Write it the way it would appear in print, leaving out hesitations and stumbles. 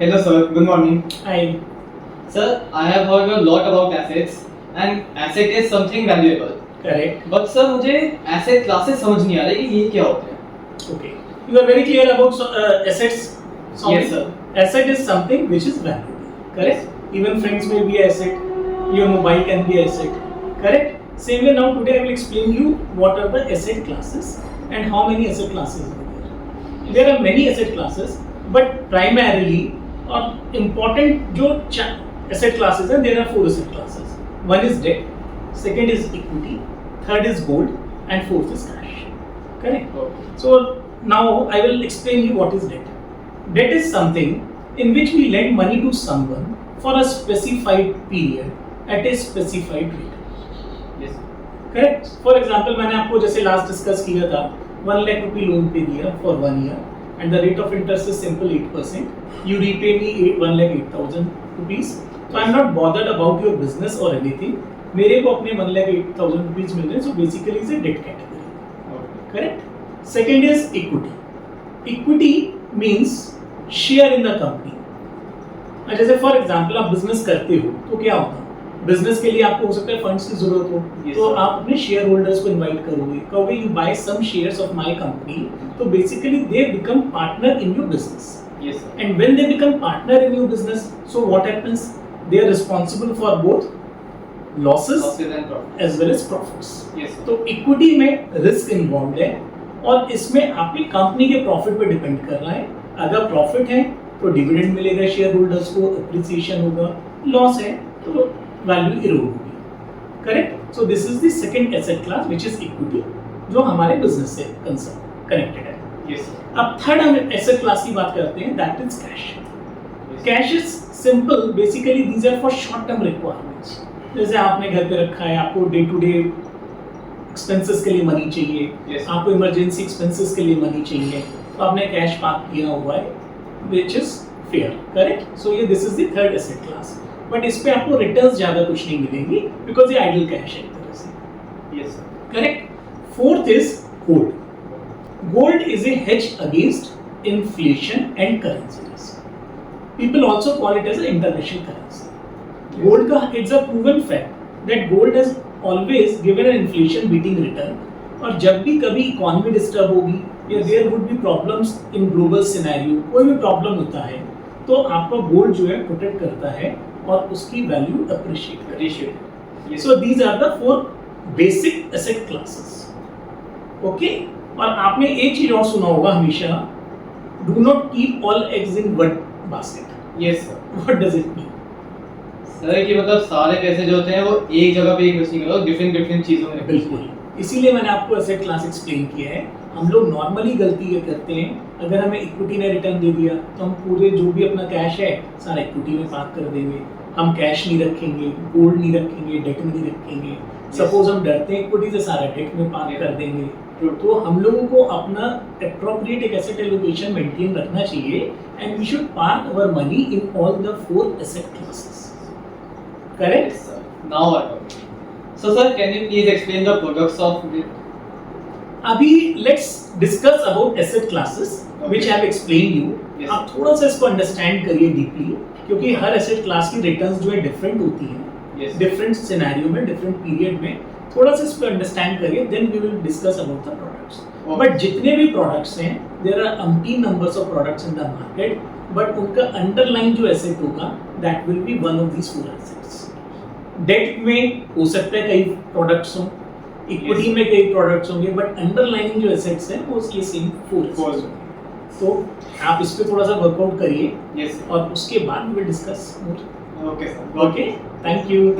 Hello sir, good morning. Hi. Sir, I have heard a lot about assets and asset is something valuable. Correct. But sir मुझे asset classes समझ नहीं आ रही कि ये क्या होते हैं. Okay. You are very clear about assets. Yes sir. Asset is something which is valuable. Correct. Yes. Even friends may be asset. Your mobile can be asset. Correct. Same way now today I will explain you what are the asset classes and how many asset classes are there. There are many asset classes, but primarily or important जो asset classes हैं, there are 4 asset classes. One is debt, second is equity, third is gold, and fourth is cash. Correct? Okay. So now I will explain you what is debt. Debt is something in which we lend money to someone for a specified period at a specified rate. Yes. Correct? For example, मैंने आपको जैसे last discuss किया था 1 lakh रुपये loan पे दिया for 1 year and the rate of interest is simple 8%. You repay me 1,08,000 rupees. So I'm not bothered about your business or anything. मेरे को अपने 1,08,000 rupees मिल रहे हैं. So basically it's a debt category. Okay. Correct? Second is equity. Equity means share in the company. जैसे for example आप business करते हो तो क्या होता है बिजनेस के लिए आपको हो सकता है फंड्स की जरूरत हो तो आप अपने शेयर होल्डर्स को इनवाइट करोगे कहोगे you buy some shares of my company तो basically they become partner in your business Yes sir. And when they become partner in your business so what happens they are responsible for both losses Losses and profit. As well as profits Yes sir. तो equity में risk involve है और इसमें आपकी company के profit पे depend कर रहा है अगर प्रॉफिट है तो डिविडेंड मिलेगा शेयर होल्डर्स को अप्रिसिएशन होगा लॉस है तो वैल्यू इरोड होगी correct so this is the second asset class which is equity जो हमारे बिजनेस से कंसर्न कनेक्टेड है Yes sir. अब थर्ड हम एसेट क्लास की बात करते हैं that is cash Yes. Cash is simple basically these are for short term requirements जैसे आपने घर पे रखा है आपको डे टू डे एक्सपेंसेस के लिए मनी चाहिए Yes. आपको इमरजेंसी एक्सपेंसेस के लिए मनी चाहिए तो आपने कैश पार्क किया हुआ है which is fair correct so ये this is the third asset class but इस पे आपको रिटर्न्स ज्यादा कुछ नहीं मिलेंगी बिकॉज ये आइडल कैश है एक तरह से Yes sir. Correct fourth is gold gold is a hedge against inflation and currency risk people also call it as a international currency gold का it's a proven fact that gold has always given an inflation beating return और जब भी कभी economy disturb होगी या there would be problems in global scenario कोई भी problem होता है तो आपका गोल्ड जो है प्रोटेक्ट करता है और उसकी वैल्यू अप्रिशिएट करता Appreciate. है so these are the 4 basic asset classes okay और आपने एक चीज और सुना होगा हमेशा do not keep all eggs in one basket Yes sir. What does it mean sir कि मतलब सारे पैसे जो होते हैं वो एक जगह पे इन्वेस्ट नहीं करो डिफरेंट चीजों में. बिल्कुल इसीलिए मैंने आपको एसेट क्लास एक्सप्लेन किया है हम लोग नॉर्मली गलती ये करते हैं अगर हमें इक्विटी ने रिटर्न दे दिया तो हम पूरे जो भी अपना कैश है सारा इक्विटी में पार्क कर देंगे हम कैश नहीं रखेंगे गोल्ड नहीं रखेंगे डेट में नहीं रखेंगे सपोज हम डरते हैं इक्विटी से सारा डेट में पार्क कर देंगे तो हम लोगों को अपना एप्रोप्रिएट एक एसेट एलोकेशन मेंटेन रखना चाहिए and we should park our money in all the 4 asset classes correct Yes sir. Now I got it. So sir, can you please explain the products of it? अभी let's discuss about asset classes which I have explain you Yes. आप थोड़ा सा इसको understand करिए deeply क्योंकि हर asset class की returns जो है डिफरेंट होती हैं Yes. डिफरेंट सिनेरियो में डिफरेंट पीरियड में थोड़ा सा इसको अंडरस्टैंड करिए then we will discuss about the products Okay. But जितने भी प्रोडक्ट्स हैं there are umpteen numbers of products in the market but उनका अंडरलाइन जो एसेट होगा that will be one of these 4 assets debt में हो सकता है कई प्रोडक्ट्स हों इक्विटी Yes. में कई प्रोडक्ट्स होंगे बट अंडरलाइनिंग जो एसेट्स हैं वो ये सेम 4 Four. एसेट्स तो आप इस पे थोड़ा सा वर्कआउट करिए Yes sir. और उसके बाद we will discuss more Okay sir. Okay thank you